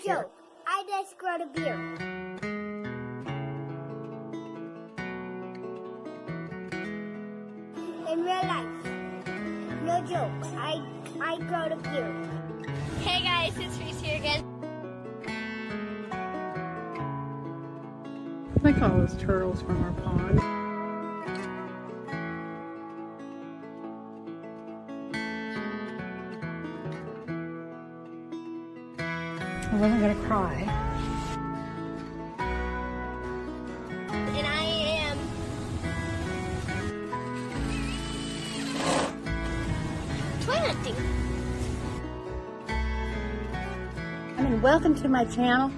joke. I just grow a beard. In real life. No joke. I grow a beard. Hey guys, it's Reese here again. I think all those turtles from our pond. I wasn't going to cry. And I am toy hunting. And welcome to my channel.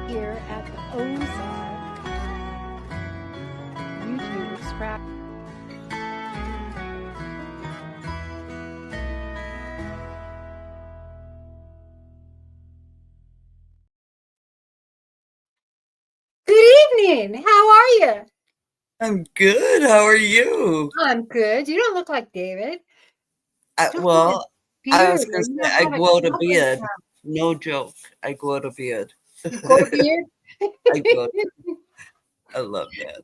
Here at the Ozark YouTube scrap. Good evening. How are you? I'm good. How are you? I'm good. You don't look like David. Well, I was going to say, I grow a beard. Now. No joke. I grow a beard. You grow a beard? I love that.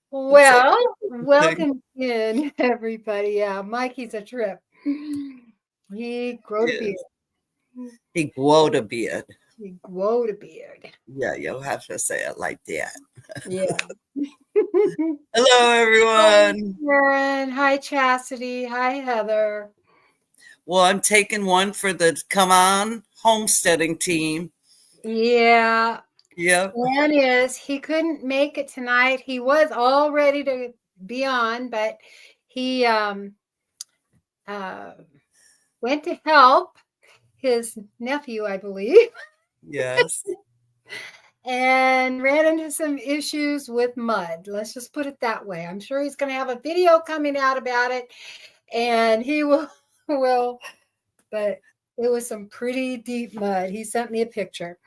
Well, welcome in, everybody. Yeah, Mikey's a trip. He growed a beard. He growed a beard. He growed a beard. Yeah, you'll have to say it like that. Yeah. Hello, everyone. Hi, Karen. Hi, Chastity. Hi, Heather. Well, I'm taking one for the Come On homesteading team. Yeah. Yep. Plan is he couldn't make it tonight. He was all ready to be on, but he went to help his nephew, I believe. Yes. And ran into some issues with mud. Let's just put it that way. I'm sure he's going to have a video coming out about it, and he will, but it was some pretty deep mud. He sent me a picture.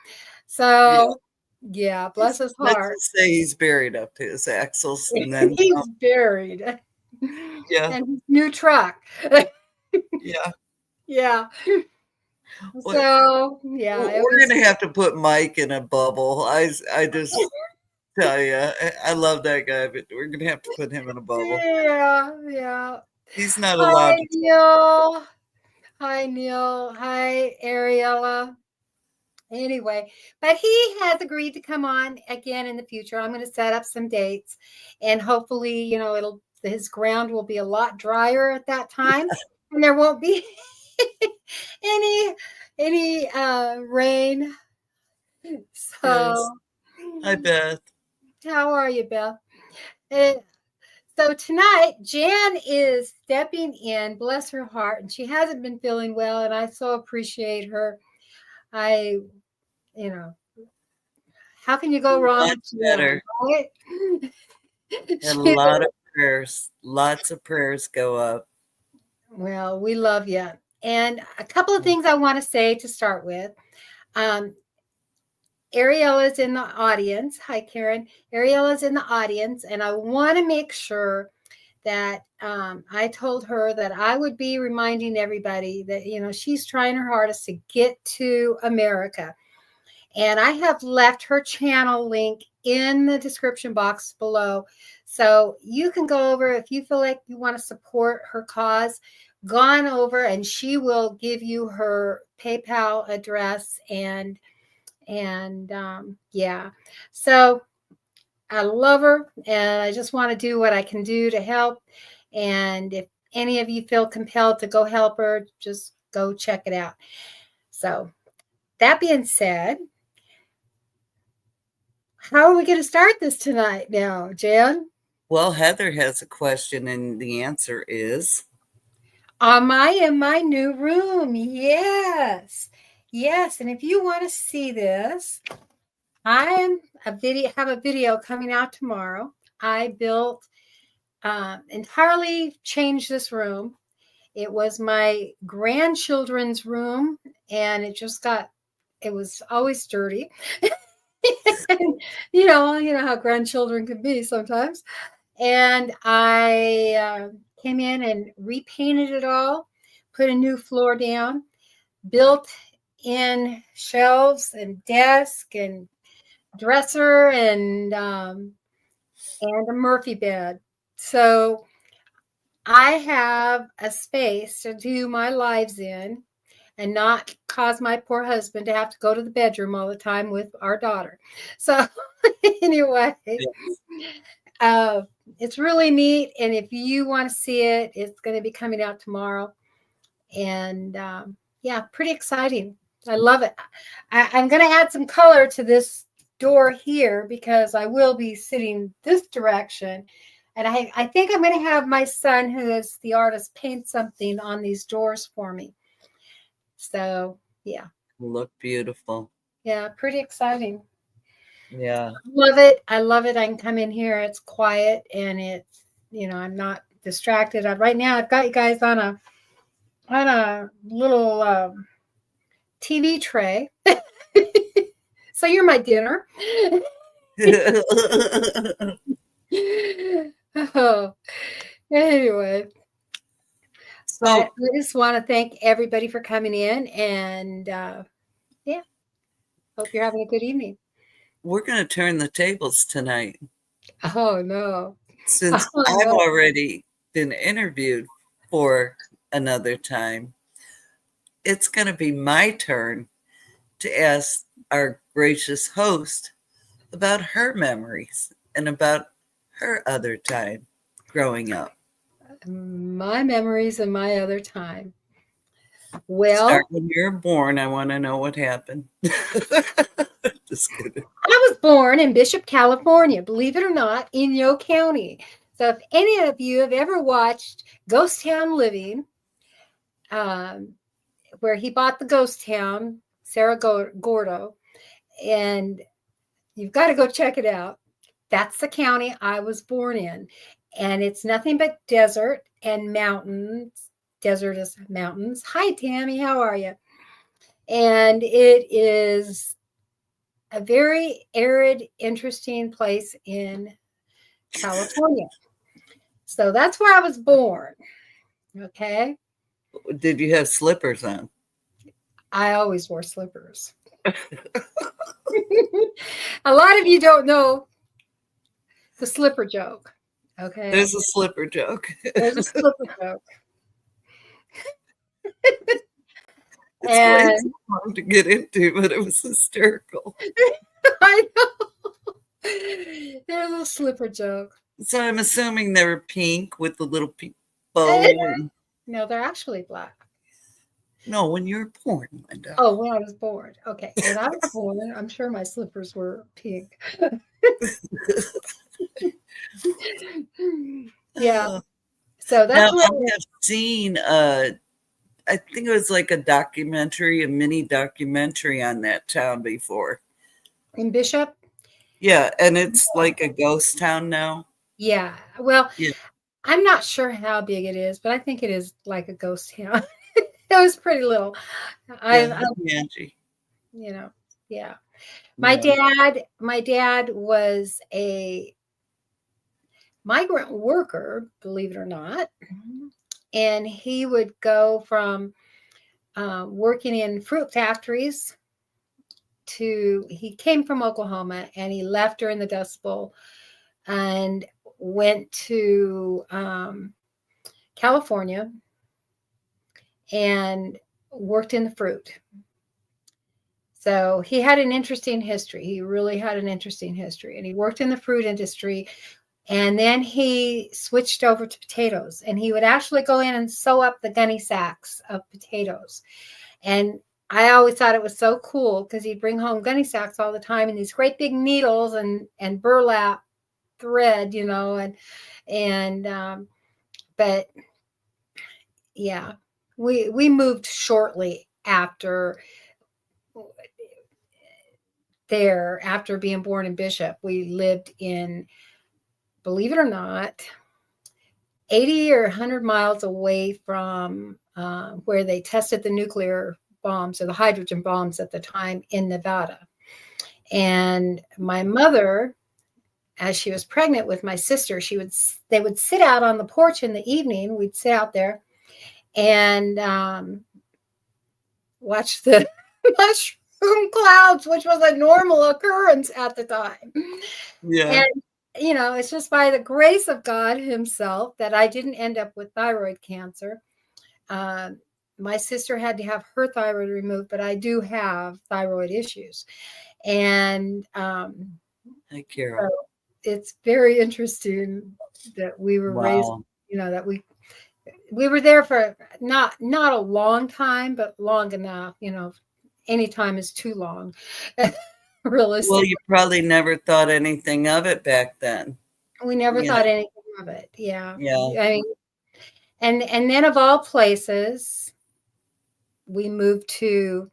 So, yeah, bless his heart. Let's just say he's buried up to his axles. And then he's buried. Yeah. And his new truck. Yeah. Yeah. So, yeah. We're going to have to put Mike in a bubble. I just tell you, I love that guy, but we're going to have to put him in a bubble. Yeah, yeah. He's not allowed to. Neil. Hi, Neil. Hi, Ariella. Anyway, but he has agreed to come on again in the future. I'm going to set up some dates, and hopefully, you know, his ground will be a lot drier at that time, and there won't be any rain. So, yes. Hi, Beth. How are you, Beth? So tonight, Jan is stepping in, bless her heart, and she hasn't been feeling well, and I so appreciate her. You know, how can you go wrong? Much better. Right? And a lot of prayers. Lots of prayers go up. Well, we love you. And a couple of things I want to say to start with. Ariella's in the audience. Hi, Karen. Ariella's in the audience, and I want to make sure that I told her that I would be reminding everybody that, you know, she's trying her hardest to get to America. And I have left her channel link in the description box below. So you can go over if you feel like you want to support her cause, go on over and she will give you her PayPal address and yeah. So I love her and I just want to do what I can do to help. And if any of you feel compelled to go help her, just go check it out. So that being said, how are we going to start this tonight now, Jan? Well, Heather has a question, and the answer is Am I in my new room? Yes. Yes. And if you want to see this, have a video coming out tomorrow. I built entirely changed this room. It was my grandchildren's room, and it was always dirty. And, you know how grandchildren can be sometimes. And I came in and repainted it all, put a new floor down, built in shelves and desk and dresser and a Murphy bed. So I have a space to do my lives in and not cause my poor husband to have to go to the bedroom all the time with our daughter. So anyway, uh, it's really neat. And if you want to see it, it's going to be coming out tomorrow. And yeah, pretty exciting. I love it. I'm going to add some color to this door here because I will be sitting this direction. And I think I'm going to have my son, who is the artist, paint something on these doors for me. So, yeah. look beautiful. Yeah, pretty exciting. Yeah. Love it. I love it. I can come in here. It's quiet and it's, I'm not distracted. Right now I've got you guys on a little TV tray. So you're my dinner. Oh, anyway. So I just want to thank everybody for coming in and yeah, hope you're having a good evening. we're going to turn the tables tonight. Oh no. Since Oh, I've no. already been interviewed for another time, it's going to be my turn to ask our gracious host about her memories and about her other time growing up. My memories and my other time. Well, Start when you were born. I want to know what happened. Just kidding. I was born in Bishop, California, believe it or not, in Inyo County. So if any of you have ever watched Ghost Town Living, where he bought the ghost town, Sarah Gordo, and you've got to go check it out. That's the county I was born in. And it's nothing but desert and mountains. Desert is mountains. Hi, Tammy. How are you? And it is a very arid, interesting place in California. So that's where I was born. Okay. Did you have slippers on? I always wore slippers. A lot of you don't know the slipper joke. Okay. There's a slipper joke. There's a slipper joke. It's way And too long to get into, but it was hysterical. I know. There's a slipper joke. So I'm assuming they were pink with the little pink bow. And, No, they're actually black. no, when you were born, Linda. Oh, when I was born. Okay. When I was born, I'm sure my slippers were pink. Yeah. So that's now, what I have seen, I think it was like a mini documentary on that town before. in Bishop. Yeah, and it's like a ghost town now. Yeah. Well, Yeah. I'm not sure how big it is, but I think it is like a ghost town. It was pretty little. Yeah, Angie. Yeah. My dad was a migrant worker, believe it or not. And he would go from working in fruit factories he came from Oklahoma and he left during the Dust Bowl and went to California and worked in the fruit. So he had an interesting history. He really had an interesting history. And he worked in the fruit industry. And then he switched over to potatoes. And he would actually go in and sew up the gunny sacks of potatoes. And I always thought it was so cool because he'd bring home gunny sacks all the time and these great big needles and burlap thread, you know, but yeah, we moved shortly after there, after being born in Bishop. We lived in, believe it or not, 80 or 100 miles away from where they tested the nuclear bombs or the hydrogen bombs at the time in Nevada. And my mother, as she was pregnant with my sister, they would sit out on the porch in the evening. We'd sit out there and watch the mushroom clouds, which was a normal occurrence at the time. Yeah. And, you know, it's just by the grace of God himself that I didn't end up with thyroid cancer. My sister had to have her thyroid removed, but I do have thyroid issues. And Hey, Carol. so it's very interesting that we were raised, Wow. you know, that we were there for not a long time, but long enough. You know, any time is too long. Well, Realistically, you probably never thought anything of it back then. we never You thought know? anything of it. Yeah. Yeah. I mean, and then of all places, we moved to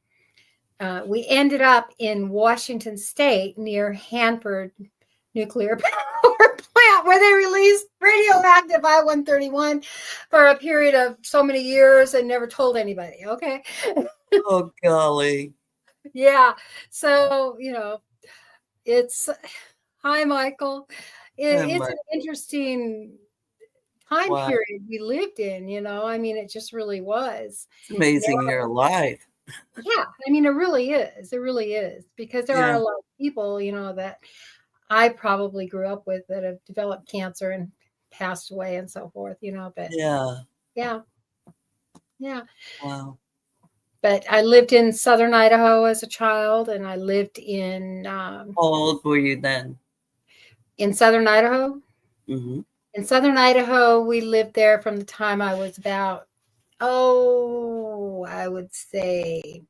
we ended up in Washington State near Hanford Nuclear Power Plant, where they released radioactive I-131 for a period of so many years and never told anybody. Okay. Oh, golly. Yeah. So, you know, it's, hi, Michael. Oh, It's my. an interesting time Wow. period we lived in, you know. I mean, it just really was. It's amazing you're alive. Yeah, I mean, it really is. It really is, because there are Yeah. a lot of people, you know, that I probably grew up with that have developed cancer and passed away and so forth, you know, but Yeah. yeah, yeah. Wow. But I lived in Southern Idaho as a child, and I lived How old were you then? in Southern Idaho. Mm-hmm. In Southern Idaho, we lived there from the time I was about, I would say,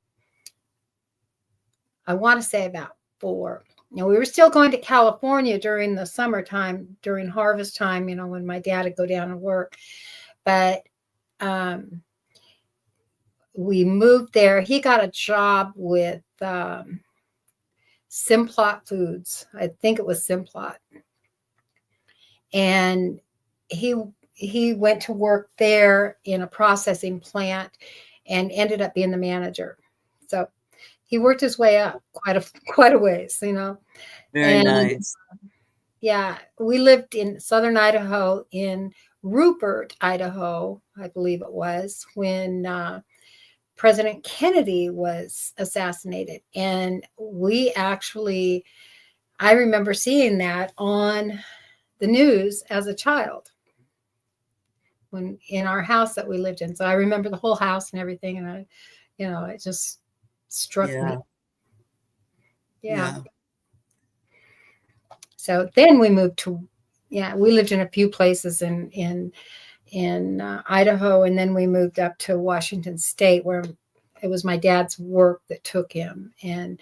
I want to say about 4. Now, we were still going to California during the summertime, during harvest time, you know, when my dad would go down and work. But we moved there. He got a job with Simplot Foods. I think it was Simplot. And he went to work there in a processing plant and ended up being the manager. So he worked his way up quite a ways, you know. Very And nice. yeah, we lived in Southern Idaho, in Rupert, Idaho, I believe it was, when President Kennedy was assassinated. And I remember seeing that on the news as a child, when in our house that we lived in. So I remember the whole house and everything. And it just struck me. Yeah. Yeah. Yeah. So then we moved to, we lived in a few places in Idaho, and then we moved up to Washington State, where it was my dad's work that took him. And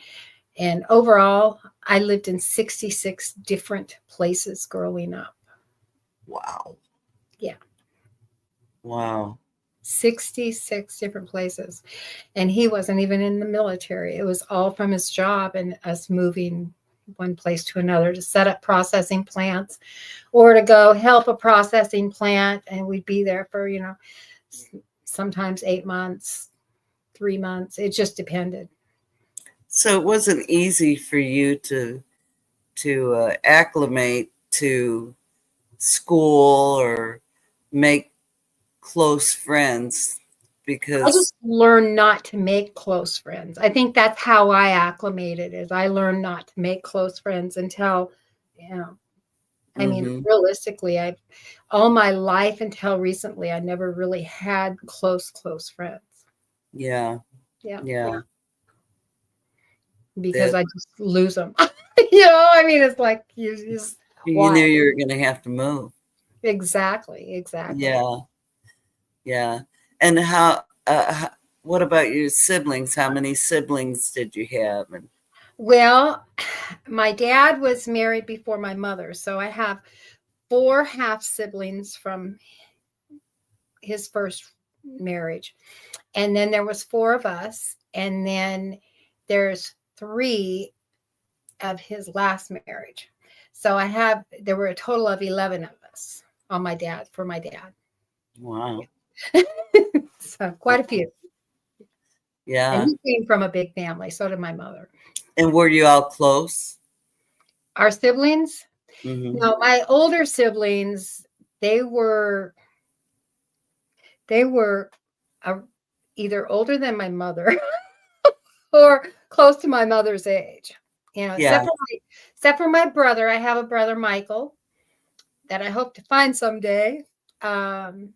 overall, I lived in 66 different places growing up. Wow. Yeah. Wow. 66 different places. And he wasn't even in the military. It was all from his job and us moving one place to another to set up processing plants, or to go help a processing plant. And we'd be there for, sometimes 8 months, 3 months. It just depended. So it wasn't easy for you to acclimate to school or make close friends, I because just learned not to make close friends. I think that's how I acclimated, is I learned not to make close friends until, I mean, Mm-hmm. realistically, all my life until recently, I never really had close friends. Yeah. Yeah, Yeah. because That I just lose them. I mean, it's like you just you knew why? you were going to have to move. Exactly. Yeah. Yeah. And what about your siblings? How many siblings did you have? And Well, my dad was married before my mother, so I have 4 half siblings from his first marriage. And then there was 4 of us, and then there's 3 of his last marriage. So there were a total of 11 of us for my dad. wow. So quite a few. And Yeah. he came from a big family. So did my mother. And were you all close? Our siblings, Mm-hmm. no, my older siblings, they were uh, either older than my mother or close to my mother's age. Yeah. Except for my brother. I have a brother, Michael, that I hope to find someday. Um,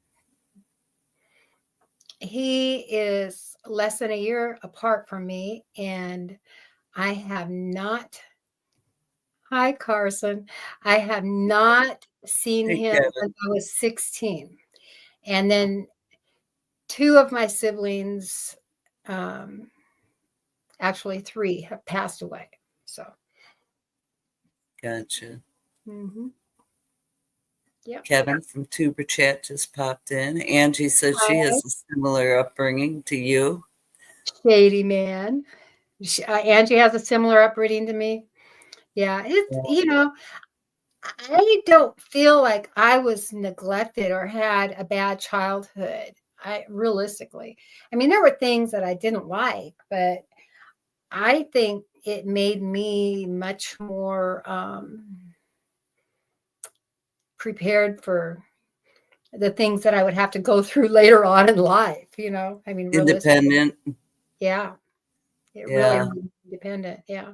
he is less than a year apart from me, and I have not. Hi, Carson. I have not seen Hey, him Kevin. since I was 16. And then 2 of my siblings, um, actually 3, have passed away. So, Gotcha. mhm. Yep. Kevin from Tuber Chat just popped in. Angie says she Hi, has a similar upbringing to you. shady man. Angie has a similar upbringing to me. Yeah, I don't feel like I was neglected or had a bad childhood. Realistically, I mean, there were things that I didn't like, but I think it made me much more prepared for the things that I would have to go through later on in life. I mean, realistically, Independent. yeah, it really Yeah. made me independent. Yeah.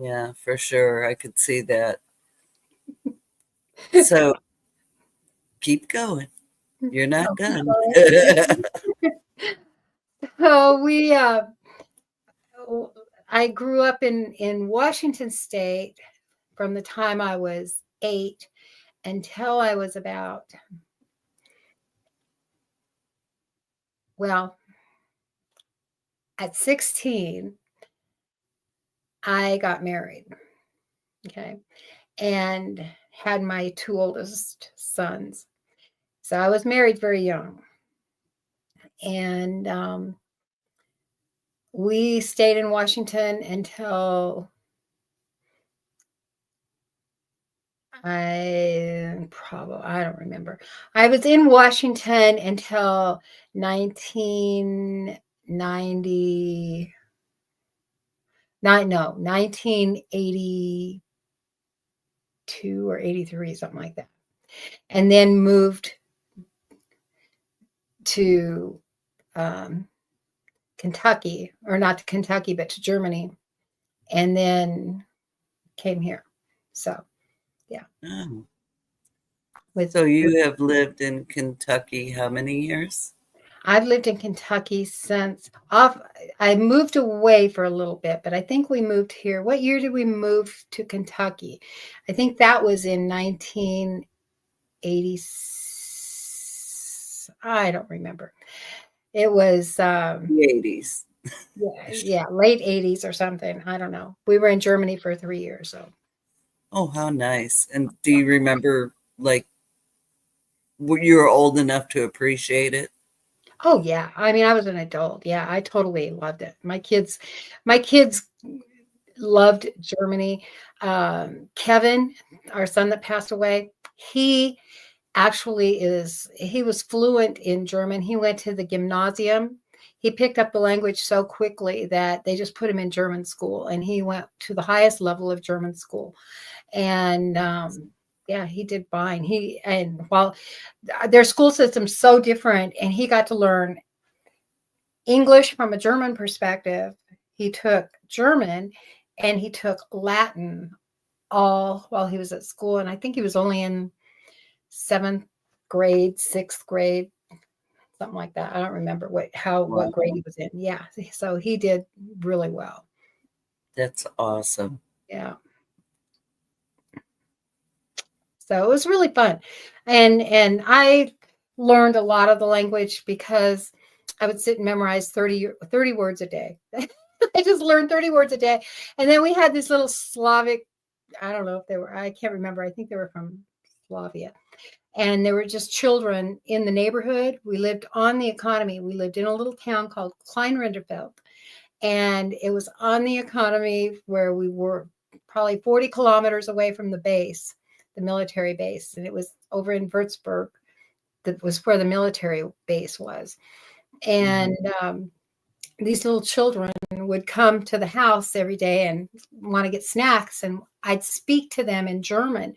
Yeah, for sure. I could see that. So keep going. You're not done. So I grew up in Washington State from the time I was 8 until I was about, well, at 16, I got married. Okay. And had my 2 oldest sons. So I was married very young. And we stayed in Washington until I don't remember. I was in Washington until 1990, no, 1982 or 83, something like that. And then moved to Kentucky, or not to Kentucky, but to Germany, and then came here. So, yeah. Oh. With So you have lived in Kentucky how many years? I've lived in Kentucky since I moved away for a little bit, but I think we moved here. What year did we move to Kentucky? I think that was in 1980. I don't remember. It was The 80s. yeah, late 80s or something. I don't know. We were in Germany for 3 years, so. Oh, how nice. And do you remember, like, you were old enough to appreciate it? Oh yeah. I mean, I was an adult. Yeah, I totally loved it. My kids loved Germany. Kevin, our son that passed away, he he was fluent in German. He went to the gymnasium. He picked up the language so quickly that they just put him in German school, and he went to the highest level of German school. And yeah, he did fine. And while their school system's so different, and he got to learn English from a German perspective. He took German and he took Latin all while he was at school. And I think he was only in 7th grade, 6th grade, something like that. I don't remember what Wow. grade he was in. Yeah. So he did really well. That's awesome. Yeah. So it was really fun. And I learned a lot of the language because I would sit and memorize 30 words a day. I just learned 30 words a day. And then we had this little Slavic, I don't know if they were, I can't remember. I think they were from Slavia. And there were just children in the neighborhood. We lived on the economy. We lived in a little town called Kleinrinderfeld. And it was on the economy where we were probably 40 kilometers away from the base, the military base. And it was over in Würzburg. That was where the military base was. And these little children would come to the house every day and want to get snacks. And I'd speak to them in German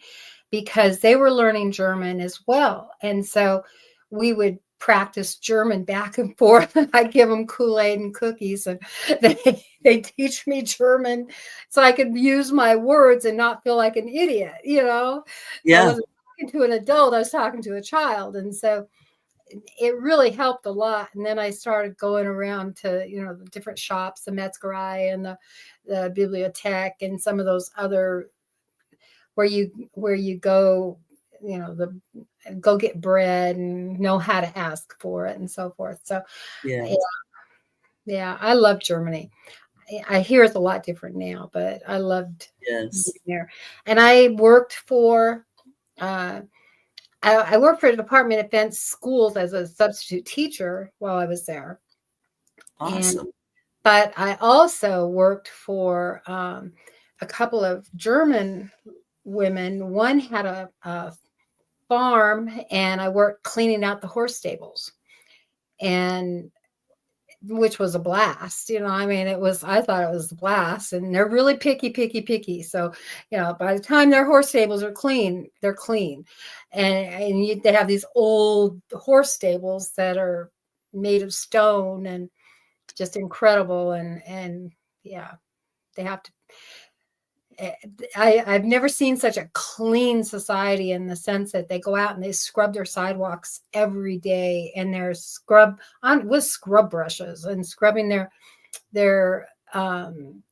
because they were learning German as well. And so we would practice German back and forth. I'd give them Kool-Aid and cookies, and they teach me German so I could use my words and not feel like an idiot. I Yeah. wasn't talking to an adult, I was talking to a child. And so it really helped a lot. And then I started going around to, the different shops, the Metzgerei and the Bibliothek and some of those other where you go, go get bread and know how to ask for it and so forth. So yeah, I love Germany. I hear it's a lot different now, but I loved Yes. there. And I worked for I worked for the Department of Defense schools as a substitute teacher while I was there. Awesome. But I also worked for a couple of German women. One had a farm, and I worked cleaning out the horse stables, and which was a blast. I thought it was a blast. And they're really picky. So, by the time their horse stables are clean, they're clean. And they have these old horse stables that are made of stone and just incredible. And yeah, they have to. I've never seen such a clean society in the sense that they go out and they scrub their sidewalks every day, and they're with scrub brushes and scrubbing their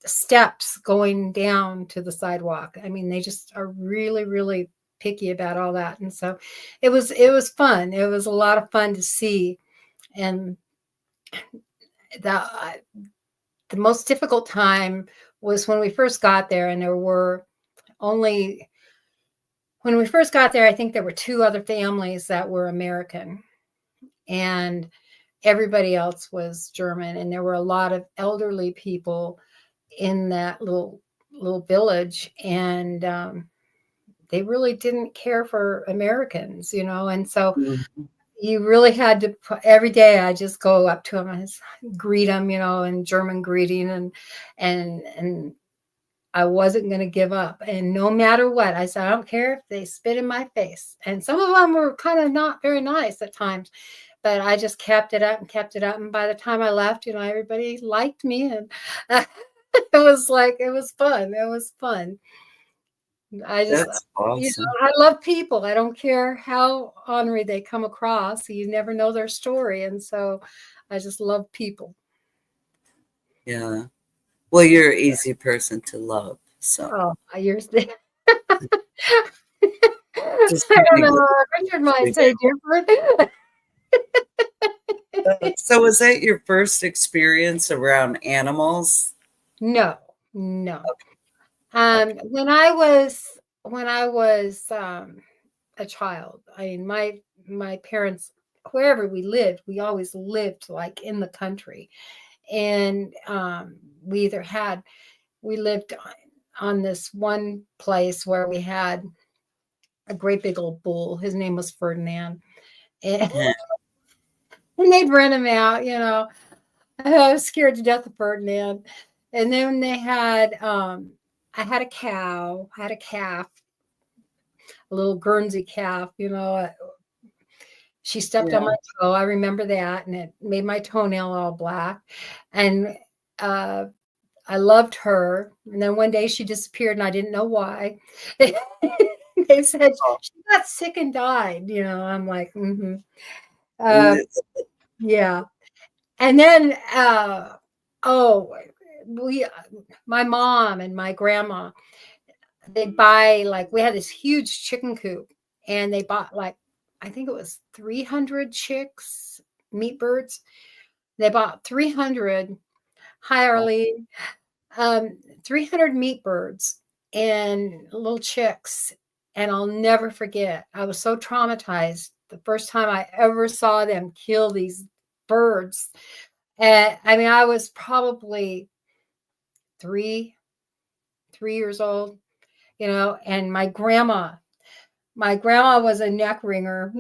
steps going down to the sidewalk. I mean, they just are really, really picky about all that. And so it was fun. It was a lot of fun to see. And the most difficult time was when we first got there, and when we first got there, I think there were 2 other families that were American, and everybody else was German. And there were a lot of elderly people in that little village, and they really didn't care for Americans, and so you really had to every day I just go up to them and greet them, in German greeting, and I wasn't going to give up. And no matter what, I said, I don't care if they spit in my face. And some of them were kind of not very nice at times, but I just kept it up and kept it up. And by the time I left, everybody liked me, and it was fun. It was fun. That's awesome. I love people. I don't care how ornery they come across. You never know their story. And so I just love people. Yeah. Well, you're an easy person to love. So Oh, you're just just I don't kidding. know. Richard might say different. So was that your first experience around animals? No. When I was a child, I mean, my parents, wherever we lived, we always lived like in the country, and we lived on this one place where we had a great big old bull. His name was Ferdinand, and, and they'd rent him out. I was scared to death of Ferdinand. And then they had I had a cow, had a calf, a little Guernsey calf. She stepped on my toe. I remember that, and it made my toenail all black. And I loved her. And then one day she disappeared and I didn't know why. They said she got sick and died. I'm like, mm-hmm. Yeah. And then, oh, my mom and my grandma, they buy we had this huge chicken coop and they bought I think it was 300 chicks, meat birds. They bought 300. Hi, Arlene. 300 meat birds and little chicks. And I'll never forget. I was so traumatized the first time I ever saw them kill these birds. And I mean, I was probably three years old, and my grandma was a neck ringer.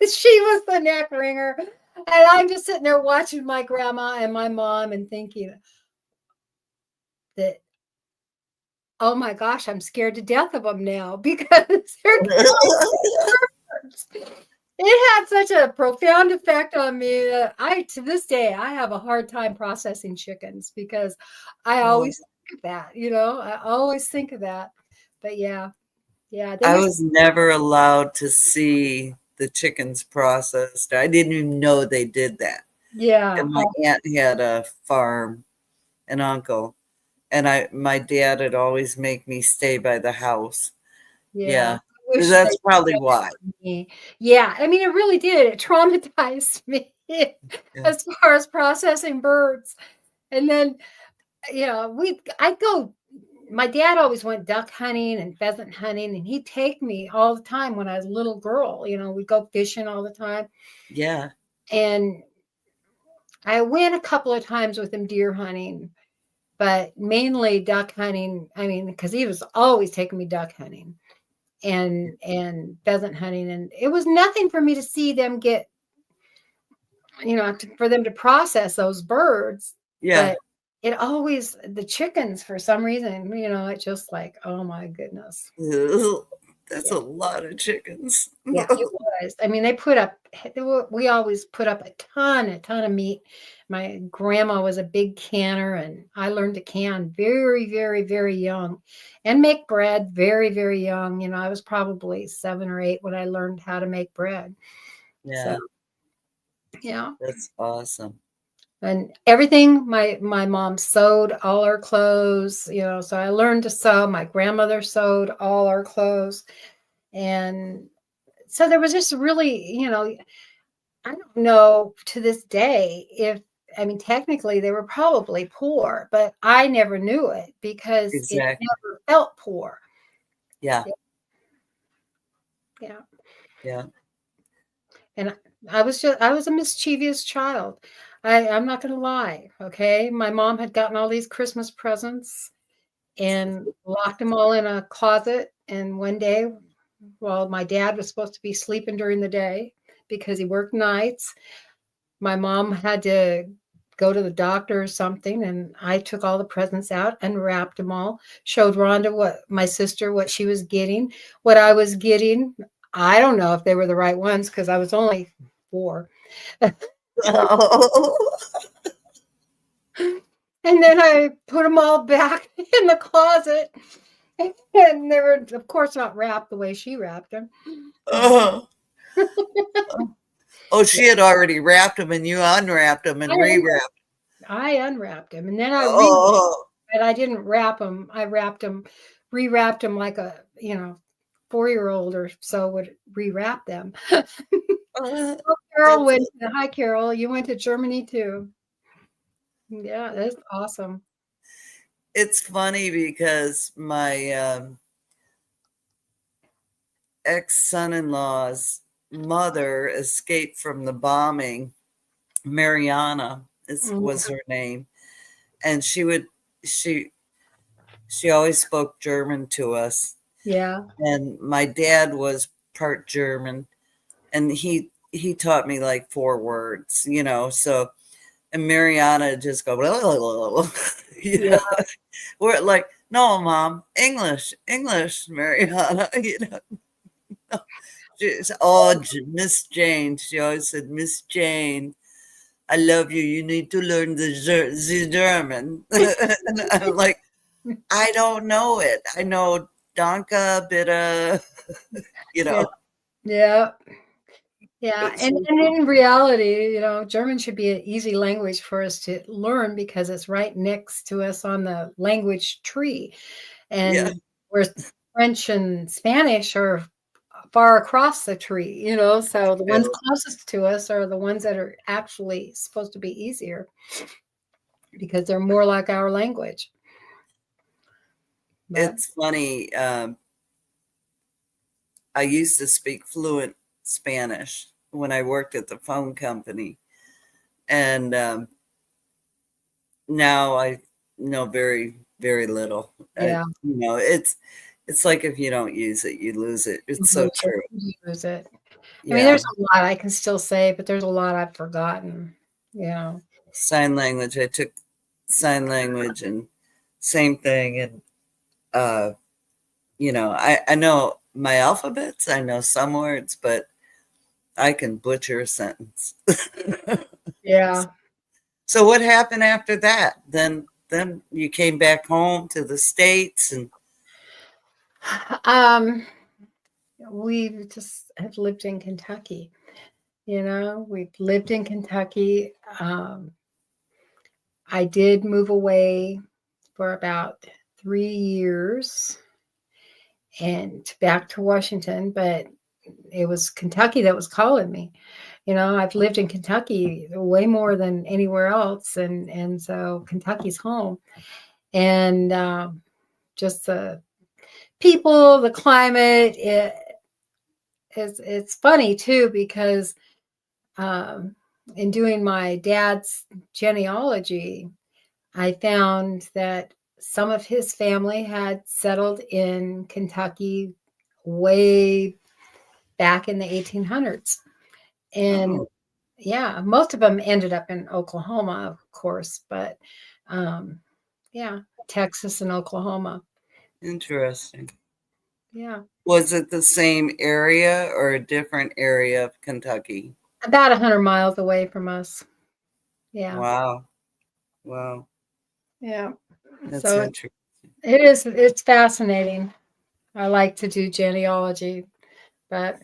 She was the neck ringer. And I'm just sitting there watching my grandma and my mom and thinking that, oh my gosh, I'm scared to death of them now because they're birds. It had such a profound effect on me that to this day, I have a hard time processing chickens because I always think of that, I always think of that. But yeah. I was never allowed to see the chickens processed. I didn't even know they did that. Yeah. And my aunt had a farm, an uncle, and my dad would always make me stay by the house. Yeah. That's probably why. Yeah. I mean, it really did. It traumatized me as far as processing birds. And then, my dad always went duck hunting and pheasant hunting, and he'd take me all the time when I was a little girl. We'd go fishing all the time. Yeah. And I went a couple of times with him deer hunting, but mainly duck hunting. I mean, because he was always taking me duck hunting and pheasant hunting. And it was nothing for me to see them get, for them to process those birds. Yeah. But the chickens, for some reason, it's just like, oh my goodness. That's a lot of chickens. Yeah, it was. I mean, we always put up a ton of meat. My grandma was a big canner, and I learned to can very, very, very young and make bread very, very young. I was probably 7 or 8 when I learned how to make bread. Yeah. So, yeah. That's awesome. And everything, my mom sewed all our clothes, so I learned to sew. My grandmother sewed all our clothes. And so there was just really, I don't know to this day technically they were probably poor, but I never knew it because it never felt poor. Yeah. Yeah. Yeah. And I was a mischievous child. I'm not going to lie. Okay. My mom had gotten all these Christmas presents and locked them all in a closet. And one day, while my dad was supposed to be sleeping during the day because he worked nights, my mom had to go to the doctor or something. And I took all the presents out and wrapped them all, showed Rhonda, my sister, what she was getting, what I was getting. I don't know if they were the right ones because I was only 4. And then I put them all back in the closet. And they were, of course, not wrapped the way she wrapped them. Oh, she had already wrapped them and you unwrapped them and rewrapped. I unwrapped them and then I rewrapped, but I didn't wrap them. I rewrapped them like a 4-year-old or so would rewrap them. Carol went. Hi, Carol. You went to Germany too. Yeah, that's awesome. It's funny because my ex-son-in-law's mother escaped from the bombing. Mariana was her name, and she always spoke German to us. Yeah. And my dad was part German, and he taught me like 4 words, so, and Mariana just go, blah, blah, blah, blah. We're like, no, Mom, English, Mariana, She's, Miss Jane. She always said, Miss Jane. I love you. You need to learn the German. And I'm like, I don't know it. I know Danke, bitte, you Yeah. know. Yeah. Yeah. But And in reality, German should be an easy language for us to learn because it's right next to us on the language tree. yeah, And where French and Spanish are far across the tree, so the ones closest to us are the ones that are actually supposed to be easier because they're more like our language. But it's funny. I used to speak fluent Spanish when I worked at the phone company, and now I know very, very little. yeah, It's like if you don't use it, you lose it. It's so true. use it. I mean, Yeah. there's a lot I can still say, but there's a lot I've forgotten. Sign language. I took sign language and same thing. And, I know my alphabets, I know some words, but I can butcher a sentence. Yeah. So what happened after that? Then you came back home to the States and Um, we just have lived in Kentucky. We've lived in Kentucky. I did move away for about 3 years and back to Washington, but it was Kentucky that was calling me. I've lived in Kentucky way more than anywhere else, and so Kentucky's home. And just the people, the climate, it's funny too because in doing my dad's genealogy, I found that some of his family had settled in Kentucky way back in the 1800s. And oh, yeah, most of them ended up in Oklahoma, of course, but yeah, Texas and Oklahoma. interesting. Yeah, Was it the same area or a different area of Kentucky? about 100 miles away from us. Yeah, Wow. Wow. yeah. That's So interesting. it's fascinating. I like to do genealogy, but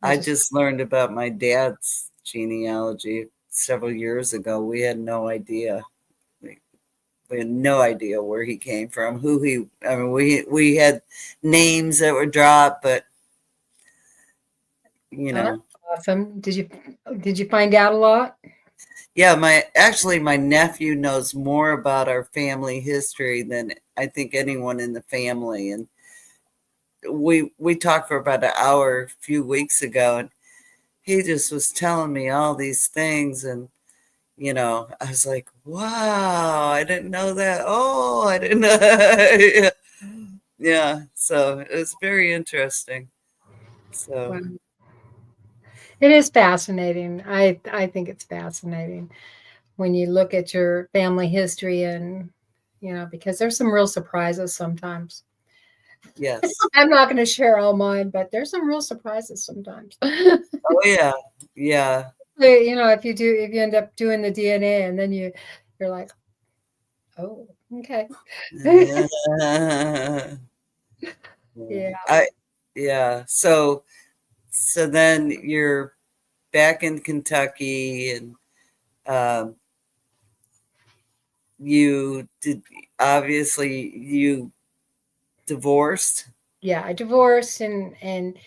I I just just learned about my dad's genealogy several years ago. We had no idea. We had no idea where he came from, who he. I mean, we had names that were dropped, but you oh, that's know, awesome. Did you find out a lot? yeah. My nephew knows more about our family history than I think anyone in the family, and we talked for about an hour a few weeks ago, and he just was telling me all these things, and I was like, wow, I didn't know that. Oh, I didn't know. Yeah, so it was very interesting. So, Wow. It is fascinating. I think it's fascinating when you look at your family history and because there's some real surprises sometimes. yes. I'm not going to share all mine, but there's some real surprises sometimes. Oh, yeah. Yeah. If you end up doing the DNA and then you're like, oh, okay. Yeah. I, yeah. So then you're back in Kentucky and um, you did, obviously, you divorced. Yeah, I divorced and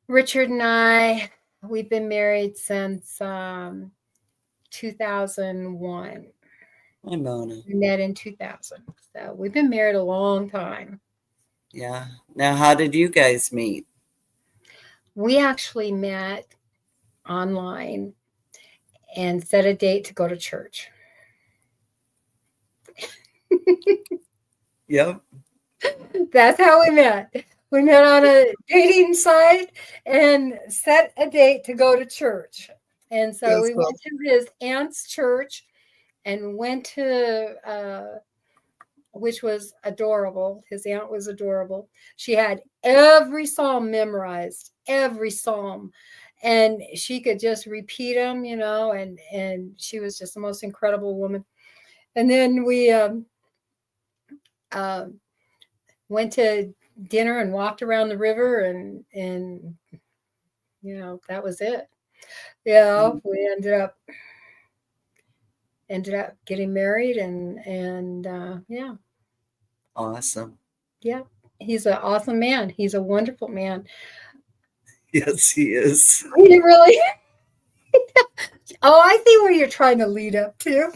Richard and we've been married since 2001. Hi, Mona. We met in 2000. So we've been married a long time. Yeah. Now, how did you guys meet? We actually met online and set a date to go to church. Yep. That's how we met. We met on a dating site and set a date to go to church. And so That's we cool. went to his aunt's church and went to which was adorable. His aunt was adorable. She had every psalm memorized, every psalm. and she could just repeat them, and she was just the most incredible woman. And then we uh, went to dinner and walked around the river, and that was it. We ended up getting married, and yeah. Awesome. Yeah, he's an awesome man. He's a wonderful man. Yes, he is. He really. Oh, I see where you're trying to lead up to.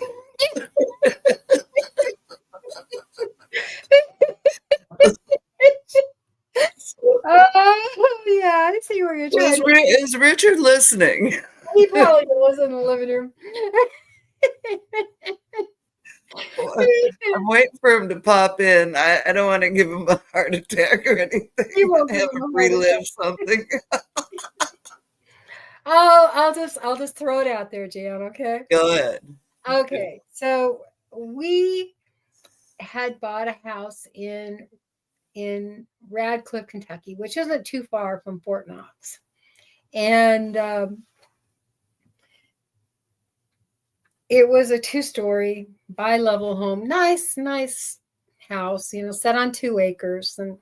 Oh, yeah, I see where you're trying to. Is Richard listening? He probably was in the living room. I'm waiting for him to pop in. I don't want to give him a heart attack or anything. He won't Have give him him a heart relive something. I'll just throw it out there, Jan, okay? Go ahead. Okay, so we had bought a house in Radcliffe, Kentucky, which isn't too far from Fort Knox. And it was a 2-story bi-level home, nice house, set on 2 acres, and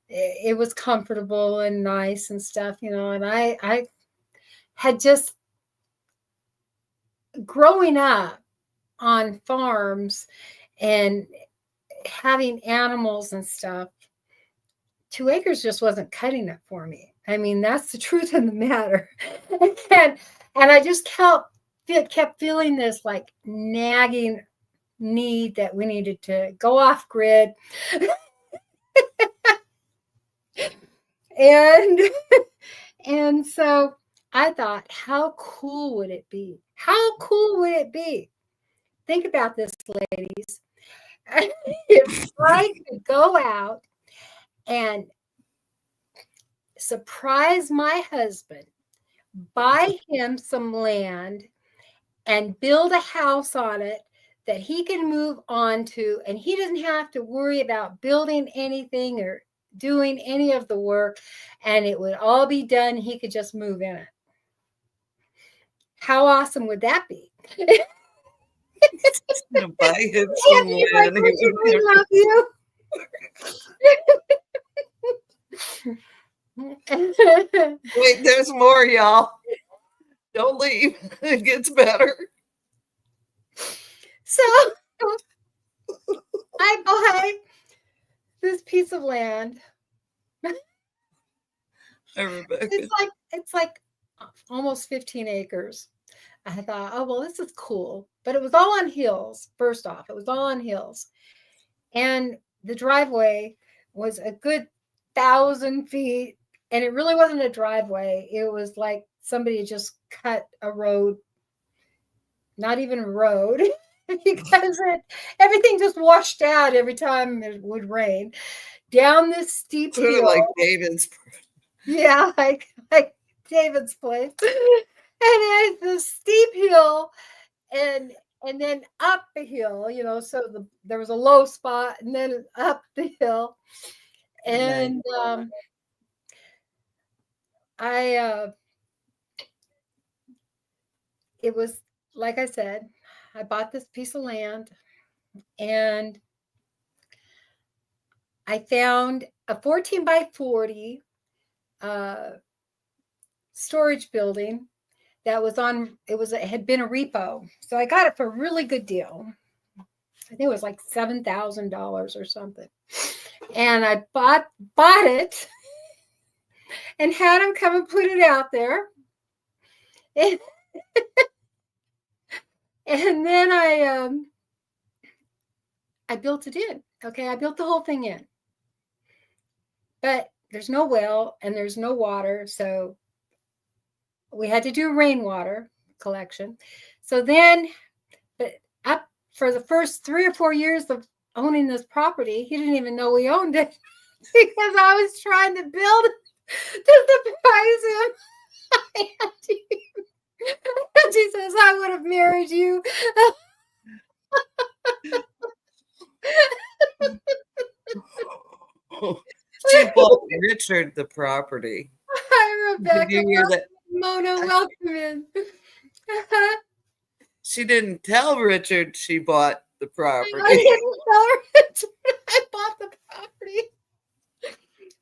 it was comfortable and nice and stuff, and I had just, growing up on farms and having animals and stuff, 2 acres just wasn't cutting it for me. I mean, that's the truth of the matter. and I just kept feeling this like nagging need that we needed to go off grid. And so I thought, how cool would it be? How cool would it be? Think about this, ladies. If I could go out and surprise my husband, buy him some land, and build a house on it that he can move on to, and he doesn't have to worry about building anything or doing any of the work, and it would all be done. He could just move in it. How awesome would that be? Buy him some land. We love you. Wait, there's more, y'all. Don't leave. It gets better. So I buy this piece of land. It's like almost 15 acres. I thought, oh, well, this is cool. But it was all on hills. First off, it was all on hills. And the driveway was a good 1,000 feet. And it really wasn't a driveway. It was like somebody just cut a road, not even a road, because everything just washed out every time it would rain. Down this steep hill. Like David's. Yeah, like David's place. And it's a steep hill, and then up the hill, so there was a low spot, and then up the hill. And it was, like I said, I bought this piece of land, and I found a 14 by 40 storage building that was it had been a repo. So I got it for a really good deal. I think it was like $7,000 or something. And I bought it and had him come and put it out there. And then I built it in. Okay, I built the whole thing in. But there's no well and there's no water, so we had to do rainwater collection. So then, but up for the first 3 or 4 years of owning this property, he didn't even know we owned it because I was trying to build to surprise him. And she says, I would have married you. She bought Richard the property. Hi, Rebecca. Did you hear that? Mona, welcome in. She didn't tell Richard she bought the I property. didn't tell her I bought the property.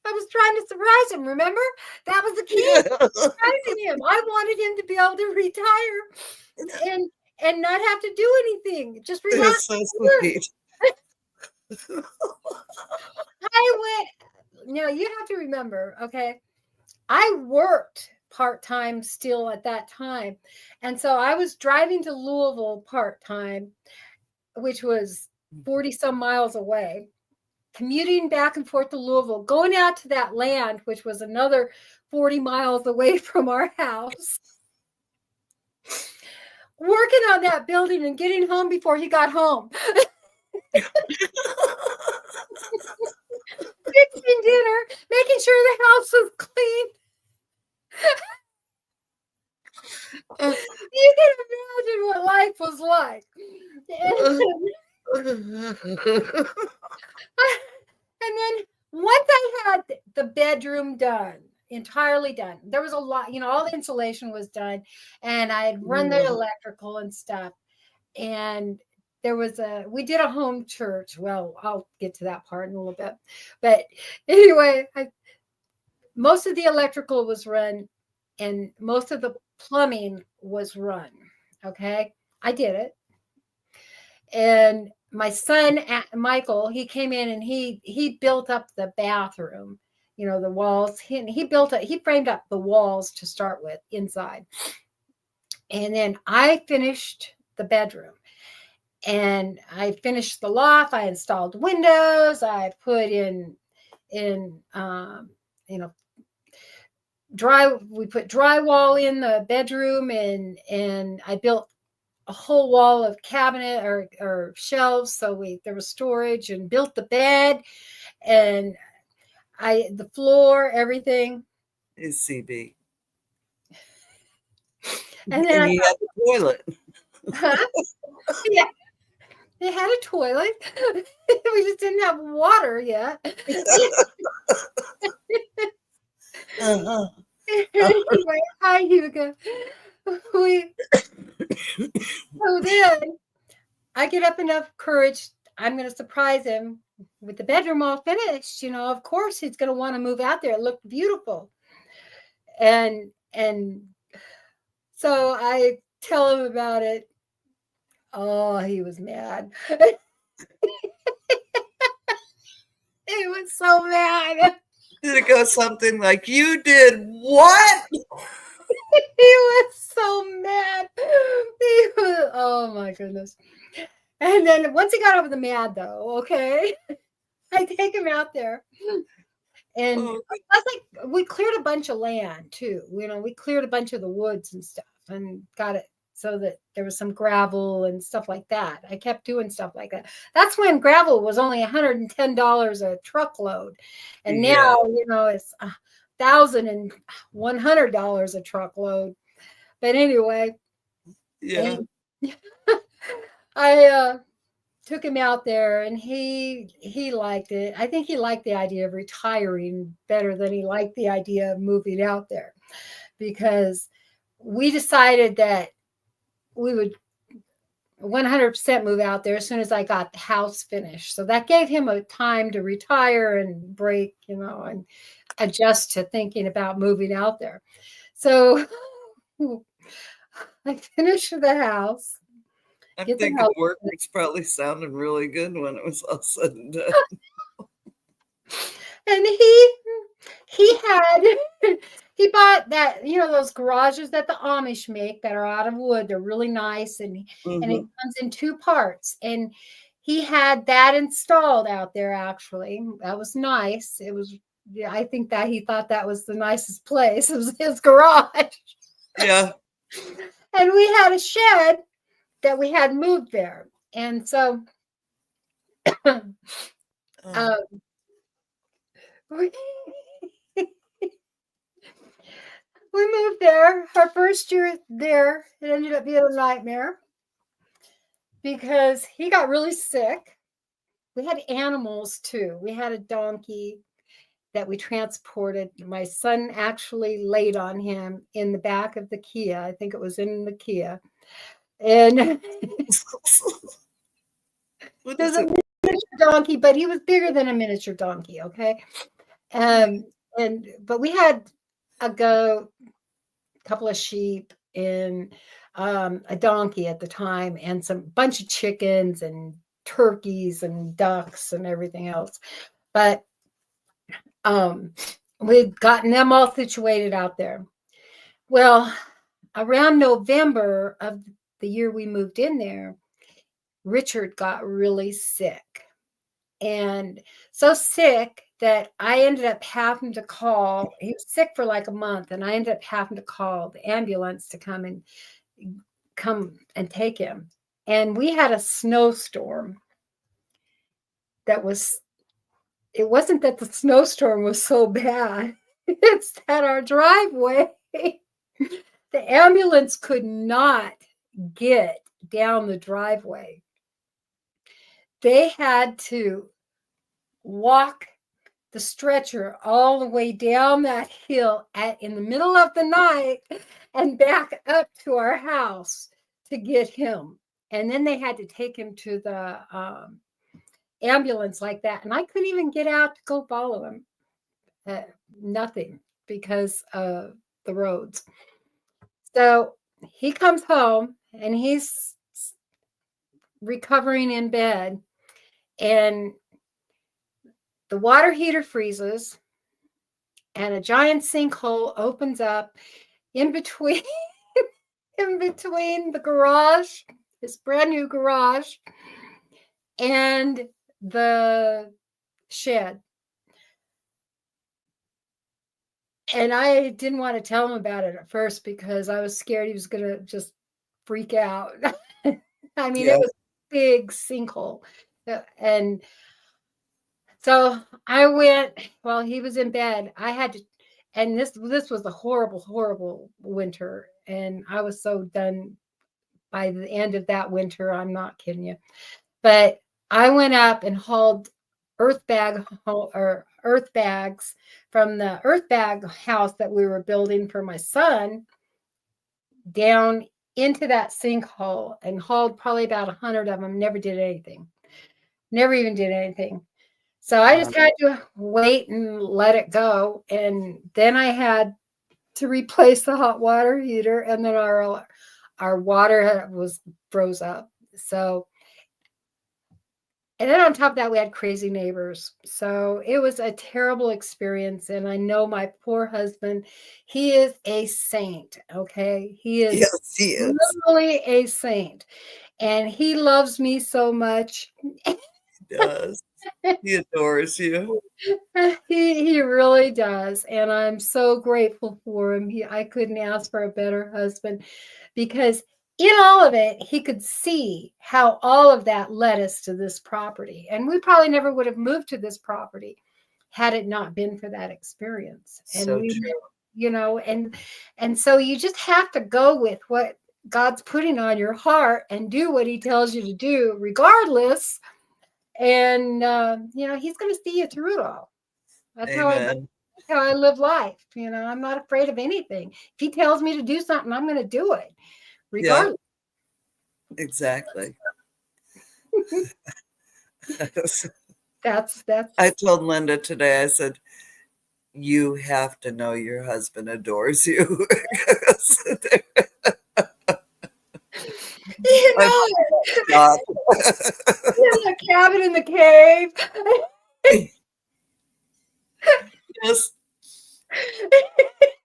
I was trying to surprise him, remember? That was the key. Surprising him. I wanted him to be able to retire and not have to do anything. Just relax. That's so sweet. Now you have to remember, okay, I worked part-time still at that time. And so I was driving to Louisville part-time, which was 40 some miles away, commuting back and forth to Louisville, going out to that land, which was another 40 miles away from our house, working on that building and getting home before he got home. Fixing dinner, making sure the house was clean. You can imagine what life was like. And then once I had the bedroom done, entirely done, there was a lot, all the insulation was done, and I had run the electrical and stuff. And we did a home church. Well, I'll get to that part in a little bit. But anyway, most of the electrical was run and most of the plumbing was run. Okay. I did it. And my son, Michael, he came in and he built up the bathroom, the walls. He framed up the walls to start with inside. And then I finished the bedroom. And I finished the loft. I installed windows. I put in we put drywall in the bedroom, and I built a whole wall of cabinet or shelves. So there was storage, and built the bed and the floor, everything. Is CB. And then he had the toilet. Huh? Yeah. They had a toilet. We just didn't have water yet. Anyway, hi, Hugo. So then I get up enough courage. I'm going to surprise him with the bedroom all finished. Of course, he's going to want to move out there. It looked beautiful. And so I tell him about it. Oh, he was mad. He was so mad. Did it go something like, you did what? He was so mad. Oh my goodness. And then once he got over the mad though, okay, I take him out there. And we cleared a bunch of land too. We cleared a bunch of the woods and stuff and got it so that there was some gravel and stuff like that. I kept doing stuff like that. That's when gravel was only $110 a truckload. And now, it's $1,100 a truckload. But anyway, yeah, I took him out there and he liked it. I think he liked the idea of retiring better than he liked the idea of moving out there, because we decided that we would 100% move out there as soon as I got the house finished. So that gave him a time to retire and break, and adjust to thinking about moving out there. So I finished the house. I'm thinking work was probably sounding really good when it was all said and done. And he bought that, those garages that the Amish make that are out of wood. They're really nice. And it comes in two parts. And he had that installed out there, actually. That was nice. It was, I think that he thought that was the nicest place. It was his garage. Yeah. And we had a shed that we had moved there. And so we moved there. Our first year there, it ended up being a nightmare because he got really sick. We had animals too. We had a donkey, that we transported. My son actually laid on him in the back of the Kia. I think it was in the Kia. And What there's is a it? miniature donkey, but he was bigger than a miniature donkey, okay? But we had a goat, a couple of sheep, and a donkey at the time, and some bunch of chickens and turkeys and ducks and everything else. But we'd gotten them all situated out there. Well, around November of the year we moved in there, Richard got really sick. And so sick that I ended up having to call. He was sick for like a month, and I ended up having to call the ambulance to come and take him. And we had a snowstorm that was, it wasn't that the snowstorm was so bad. It's that our driveway, the ambulance could not get down the driveway. They had to walk the stretcher all the way down that hill in the middle of the night and back up to our house to get him. And then they had to take him to the ambulance like that. And I couldn't even get out to go follow him. Nothing, because of the roads. So he comes home and he's recovering in bed, and the water heater freezes and a giant sinkhole opens up in between the garage, his brand new garage, and the shed. And I didn't want to tell him about it at first because I was scared he was going to just freak out. I mean, It was a big sinkhole. And so I went, while he was in bed, I had to, and this was a horrible, horrible winter. And I was so done by the end of that winter. I'm not kidding you. But I went up and hauled earth bags from the earth bag house that we were building for my son down into that sinkhole, and hauled probably about 100 of them. Never did anything. Never even did anything. So I just had to wait and let it go. And then I had to replace the hot water heater, and then our water was froze up. So, and then on top of that, we had crazy neighbors. So it was a terrible experience. And I know my poor husband, he is a saint. Okay. He is literally a saint. And he loves me so much. He does. He adores you. He really does. And I'm so grateful for him. I couldn't ask for a better husband, because in all of it, he could see how all of that led us to this property. And we probably never would have moved to this property had it not been for that experience. And So true. And so you just have to go with what God's putting on your heart and do what he tells you to do, regardless. And, he's going to see you through it all. That's how I live life. I'm not afraid of anything. If he tells me to do something, I'm going to do it, regardless. Yeah, exactly. That's. I told Linda today, I said, you have to know your husband adores you. A cabin in the cave. Yes.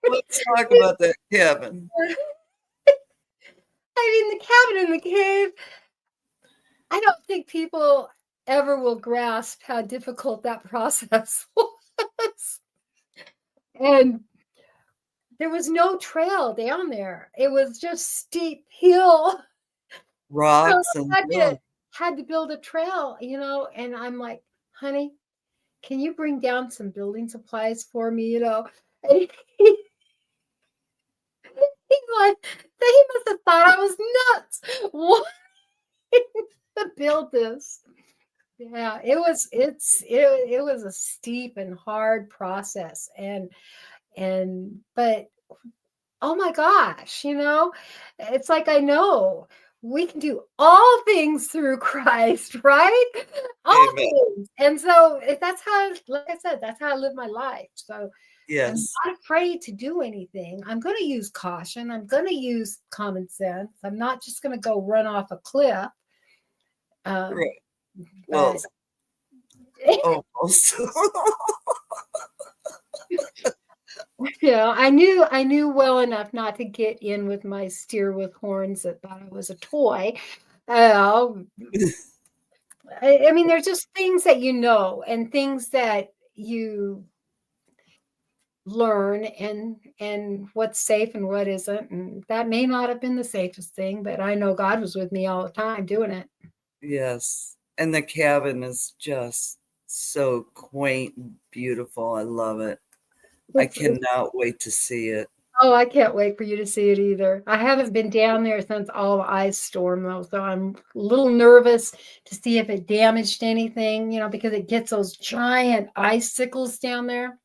Let's talk about that cabin. The cabin in the cave, I don't think people ever will grasp how difficult that process was. And there was no trail down there. It was just steep hill. Rocks So and had to build a trail, and I'm like, honey, can you bring down some building supplies for me, And he must have thought I was nuts. What to build this? Yeah, it was a steep and hard process, but oh my gosh, it's like I know we can do all things through Christ, right? All Amen. things. And so if that's how, like I said, that's how I live my life. So I'm Yes. not afraid to do anything. I'm going to use caution. I'm going to use common sense. I'm not just going to go run off a cliff. Right. Well, But almost. I knew well enough not to get in with my steer with horns that thought I was a toy. Uh, I mean, there's just things that and things that you learn and what's safe and what isn't. And that may not have been the safest thing, but I know God was with me all the time doing it. Yes. And the cabin is just so quaint and beautiful. I love it. I cannot wait to see it. Oh, I can't wait for you to see it either. I haven't been down there since all the ice storm, though, so I'm a little nervous to see if it damaged anything, because it gets those giant icicles down there.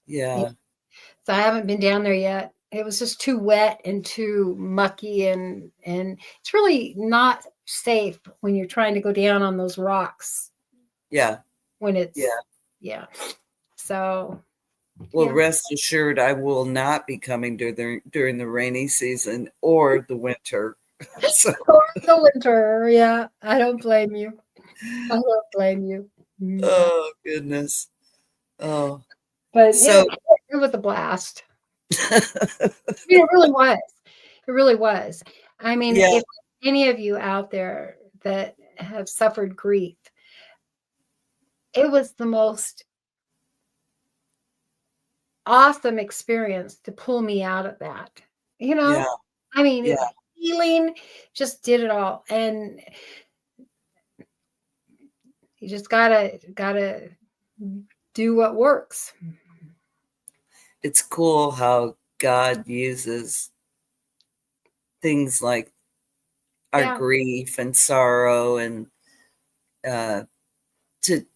Yeah. So I haven't been down there yet. It was just too wet and too mucky, and it's really not safe when you're trying to go down on those rocks Yeah. when it's Yeah. yeah. So Well, yeah. rest assured, I will not be coming during the rainy season or the winter. So, Or the winter, yeah. I don't blame you. I don't blame you. oh goodness. Oh, But so it was a blast. I mean, it really was. It really was. I mean, yeah, if any of you out there that have suffered grief, it was the most awesome experience to pull me out of that. yeah, I mean, yeah. healing just did it all. And you just gotta do what works. It's cool how God uses things like our Yeah. grief and sorrow and to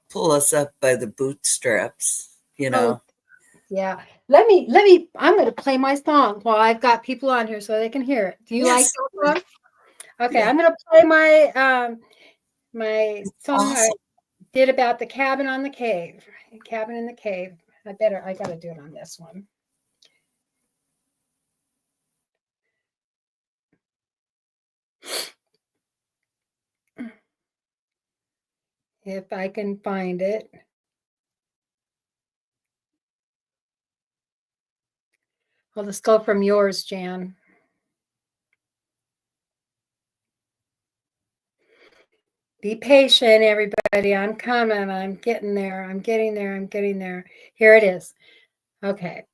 pull us up by the bootstraps, you Oh, know. yeah. I'm gonna play my song while I've got people on here so they can hear it. Do you like Yes. that song? Okay, Yeah. I'm gonna play my song I Awesome. did about the cabin in the cave. I gotta do it on this one. If I can find it. I'll just go from yours, Jan. Be patient, everybody. I'm coming. I'm getting there. I'm getting there. I'm getting there. Here it is. Okay.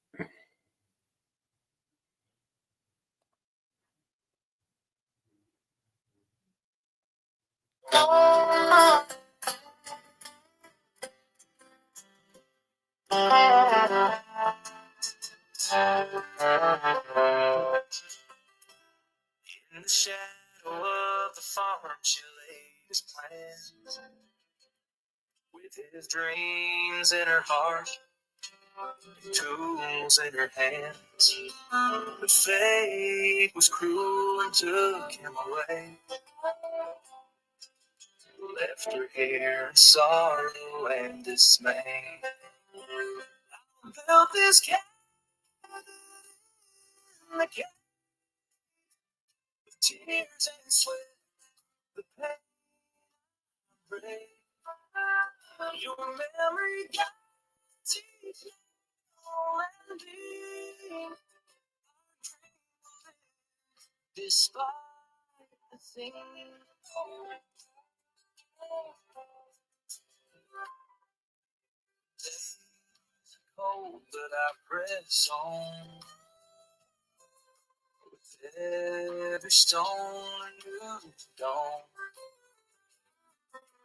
In the shadow of the farm, she laid his plans, with his dreams in her heart, tools in her hands. But fate was cruel and took him away, left her here in sorrow and dismay. Built this cabin in the cave with tears and sweat, the pain and rain. Your memory guides each landing. Despite the thing, days cold, but I press on. With every stone a new dawn.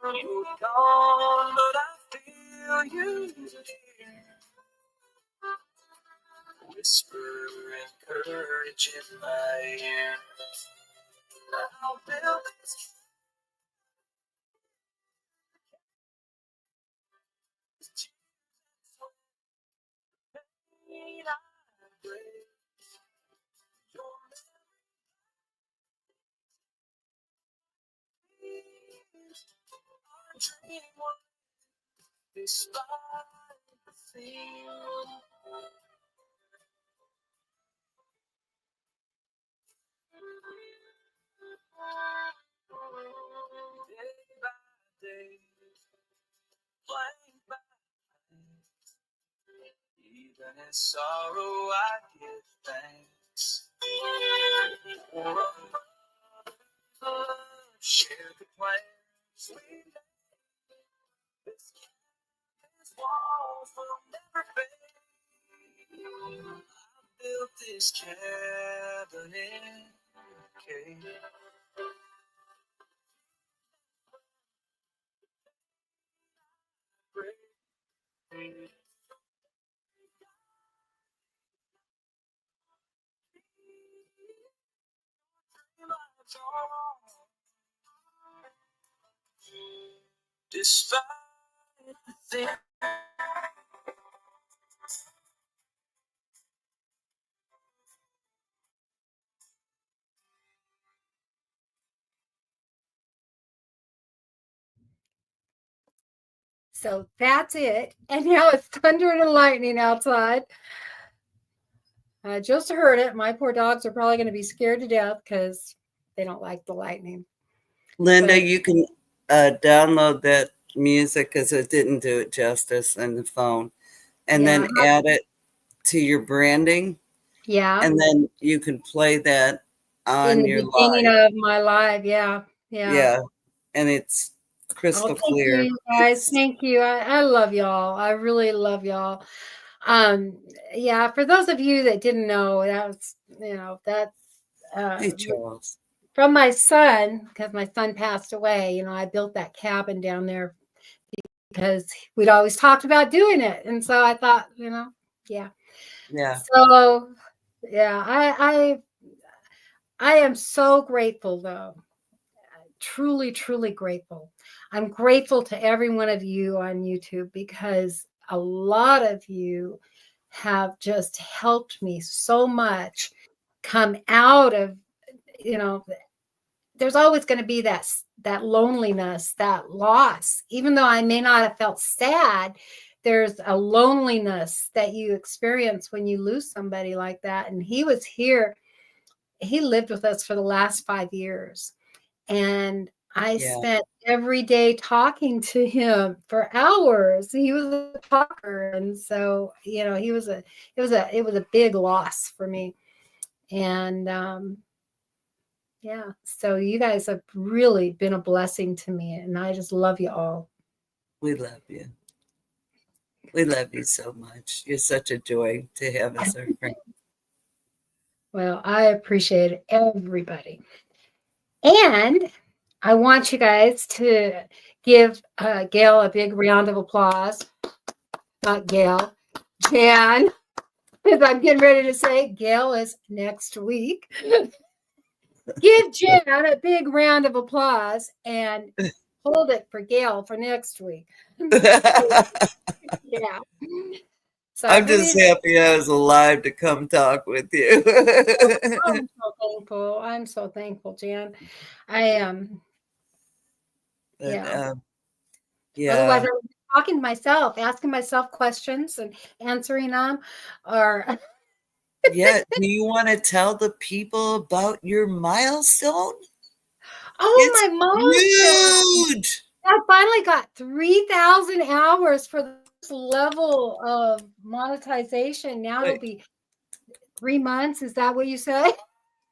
You're gone, but I feel you here. Whisper encourage in my ear. I'll build this So that's it. And now it's thundering and lightning outside. I just heard it. My poor dogs are probably going to be scared to death because they don't like the lightning. Linda, But you can download that music because it didn't do it justice in the phone, and yeah, then add it to your branding, yeah. and then you can play that In on the your beginning live. of my live, yeah, yeah. Yeah, and it's Oh, crystal thank clear. you guys. Thank you. I love y'all. I really love y'all. Yeah, for those of you that didn't know, that's that's Hey, Charles. from my son, because my son passed away. I built that cabin down there because we'd always talked about doing it. And so I thought, yeah. Yeah, So yeah, I am so grateful though. Truly, truly grateful. I'm grateful to every one of you on YouTube because a lot of you have just helped me so much come out of, there's always going to be that loneliness, that loss. Even though I may not have felt sad, there's a loneliness that you experience when you lose somebody like that. And he was here. He lived with us for the last 5 years. And I yeah, spent every day talking to him for hours. He was a talker. And so, it was a big loss for me. And yeah, so you guys have really been a blessing to me. And I just love you all. we love you. We love you so much. You're such a joy to have as our friend. Well, I appreciate everybody. And I want you guys to give Gail a big round of applause. Not Gail, Jan, because I'm getting ready to say Gail is next week. Give Jan a big round of applause and hold it for Gail for next week. Yeah. So I'm who just is it? happy I was alive to come talk with you. I'm so thankful. I'm so thankful, Jan. I am. But, Yeah. Otherwise, yeah, I would be talking to myself, asking myself questions and answering them. Or yeah. Do you want to tell the people about your milestone? oh, It's my milestone! huge. I finally got 3,000 hours for this level of monetization. Now it'll Wait, be 3 months. Is that what you say?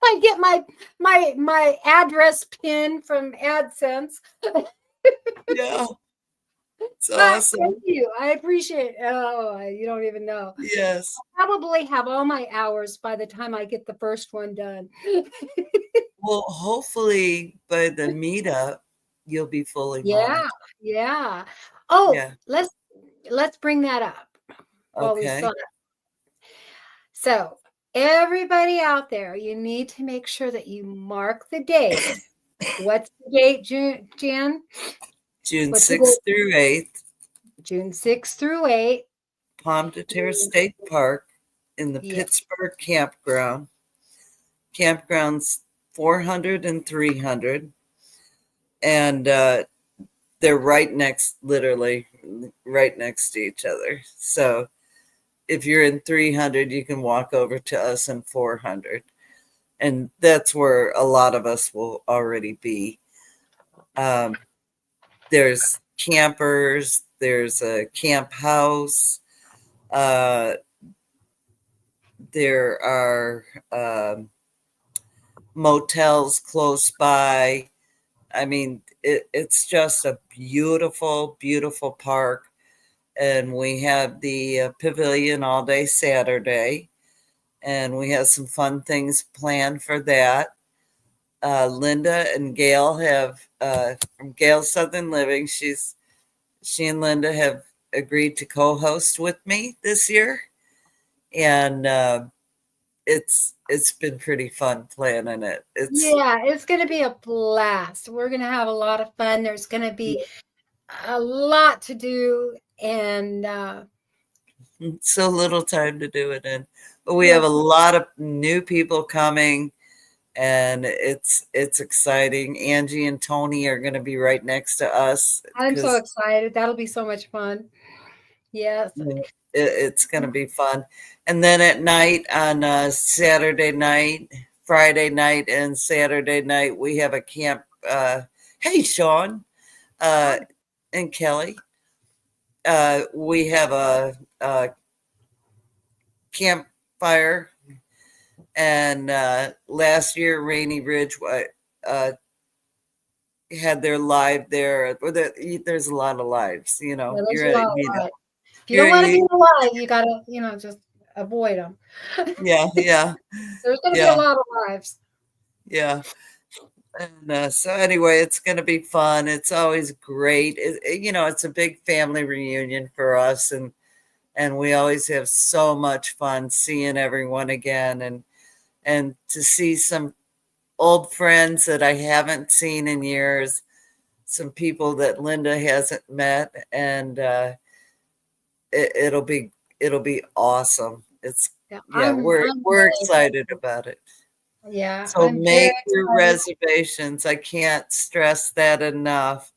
I get my address pin from AdSense. yeah, it's But thank awesome. you. I appreciate it. Oh, you don't even know. Yes. Probably have all my hours by the time I get the first one done. Well, hopefully by the meetup, you'll be fully Yeah, monitored. yeah. Oh, Yeah. let's bring that up while we Okay. saw it. So, everybody out there, you need to make sure that you mark the date. What's the date, Jan? June What's the 6th date? through 8th, June 6th through 8th. Palm de Terre State Park. in the Yeah. Pittsburgh campground. Campgrounds 400 and 300. And they're literally right next to each other. So if you're in 300, you can walk over to us in 400. And that's where a lot of us will already be. There's campers, there's a camp house, there are motels close by. I mean, it's just a beautiful, beautiful park. And we have the pavilion all day Saturday. And we have some fun things planned for that. Linda and Gail have, from Gail Southern Living, she and Linda have agreed to co-host with me this year. And it's been pretty fun planning it. Yeah, it's going to be a blast. We're going to have a lot of fun. There's going to be a lot to do, and so little time to do it in. But we have a lot of new people coming, and it's exciting. Angie and Tony are going to be right next to us. I'm so excited. That'll be so much fun. Yes. It's going to be fun. And then at night on Saturday night, Friday night, and Saturday night, we have a camp. Hey, Sean and Kelly. We have a campfire. And last year, Rainy Ridge had their live there. There's a lot of lives, you know. If you don't want to be alive, you got to, just avoid them. Yeah. There's going to be a lot of lives. Yeah. And so anyway, it's going to be fun. It's always great. It's a big family reunion for us. And we always have so much fun seeing everyone again. And to see some old friends that I haven't seen in years, some people that Linda hasn't met, and it'll be awesome. We're excited about it. Yeah. So make your reservations. I can't stress that enough.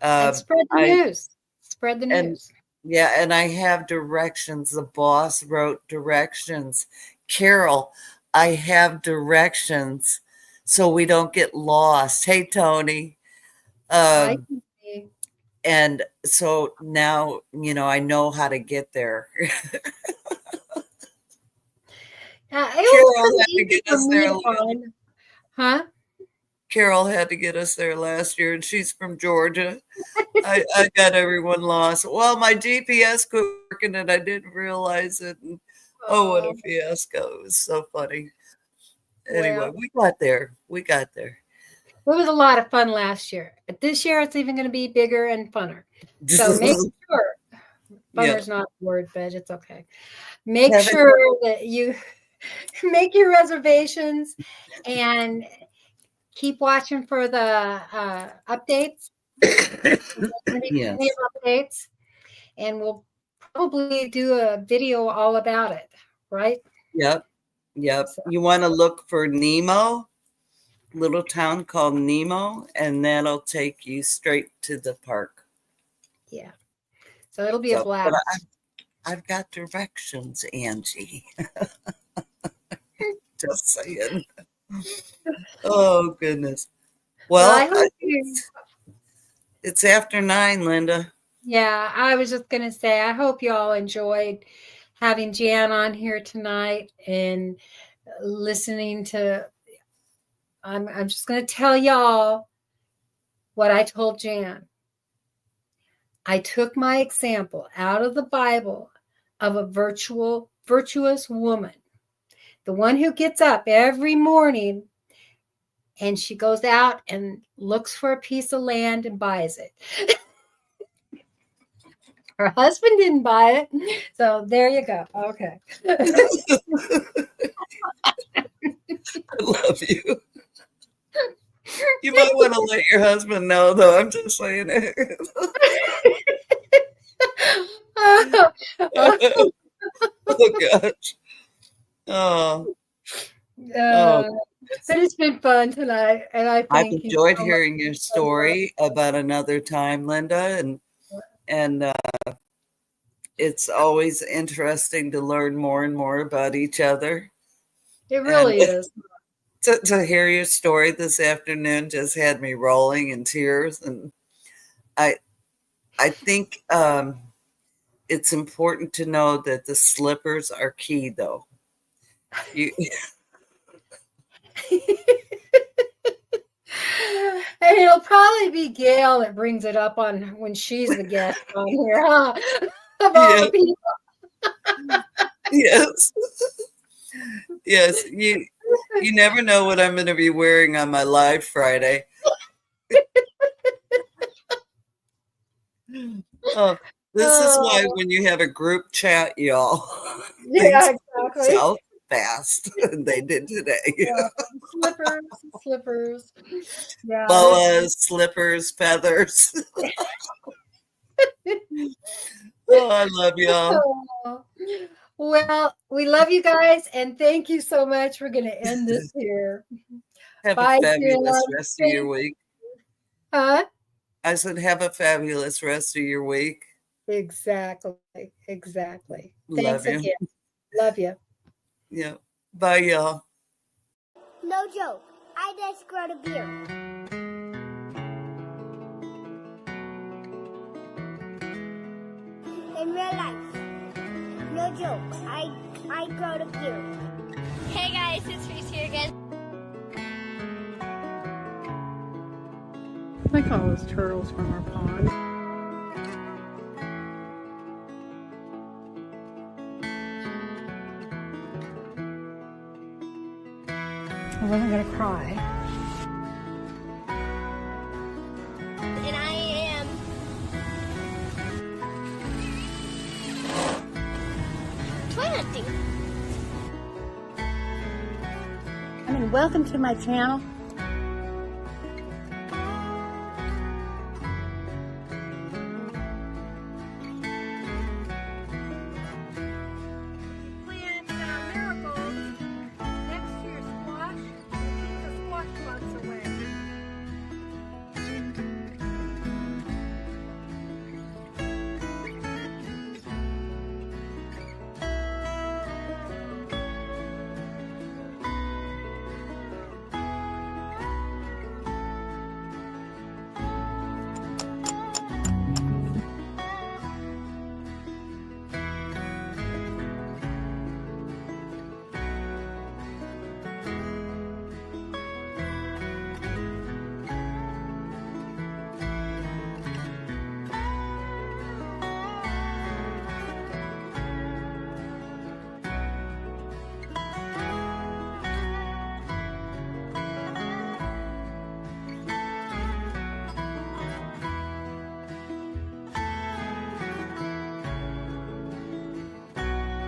And spread the news. Spread the news. And I have directions. The boss wrote directions. Carol, I have directions so we don't get lost. Hey, Tony. And so now, I know how to get there. Carol had to get us there. Huh? Carol had to get us there last year, and she's from Georgia. I got everyone lost. Well, my GPS quit working, and I didn't realize it. And, what a fiasco. It was so funny. Anyway, we got there. It was a lot of fun last year. But this year, it's even going to be bigger and funner. So make sure. Funner's not a word, but it's okay. Make sure that you make your reservations and keep watching for the updates. Updates, and we'll probably do a video all about it, right? Yep. So. You want to look for Nemo, little town called Nemo, and that'll take you straight to the park. Yeah. So it'll be a blast. I've got directions, Angie. Just saying. Oh, goodness. Well, it's after 9, Linda. Yeah, I was just going to say, I hope you all enjoyed having Jan on here tonight and listening to, I'm just going to tell y'all what I told Jan. I took my example out of the Bible of a virtuous woman, the one who gets up every morning and she goes out and looks for a piece of land and buys it. Her husband didn't buy it. So there you go. Okay. I love you. You might want to let your husband know, though. I'm just saying it. Oh, gosh. Oh, oh, Uh, goodness. but it's been fun tonight, and I I've thank you enjoyed so much hearing your for the story about another time, Linda, and it's always interesting to learn more and more about each other. It And really is. to hear your story this afternoon just had me rolling in tears. And I I think it's important to know that the slippers are key, though. You, And it'll probably be Gail that brings it up on when she's the guest on here, huh? Of all yeah, the people. yes, yes. You never know what I'm going to be wearing on my live Friday. Oh, this is why Oh, when you have a group chat, y'all, things yeah, go exactly. south fast. And they did today. Yeah. Slippers, slippers. Yeah, that's Boas, slippers, feathers. Oh, I love y'all. oh. Well, we love you guys, and thank you so much. We're going to end this here. Have a Bye, fabulous Jim. rest of your week. Huh? I said, have a fabulous rest of your week. Exactly. Exactly. Love Thanks you. again. Love you. Yeah. Bye, y'all. No joke. I just growed a beard. In real life. No joke. I growed a beard. Hey guys, it's Reese here again. I think all those turtles from our pond. I wasn't gonna cry. And I am toy hunting. Welcome to my channel. Plant miracles next to your squash to keep the squash bugs away.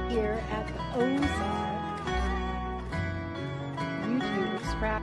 Here at the Ozark YouTube Scrap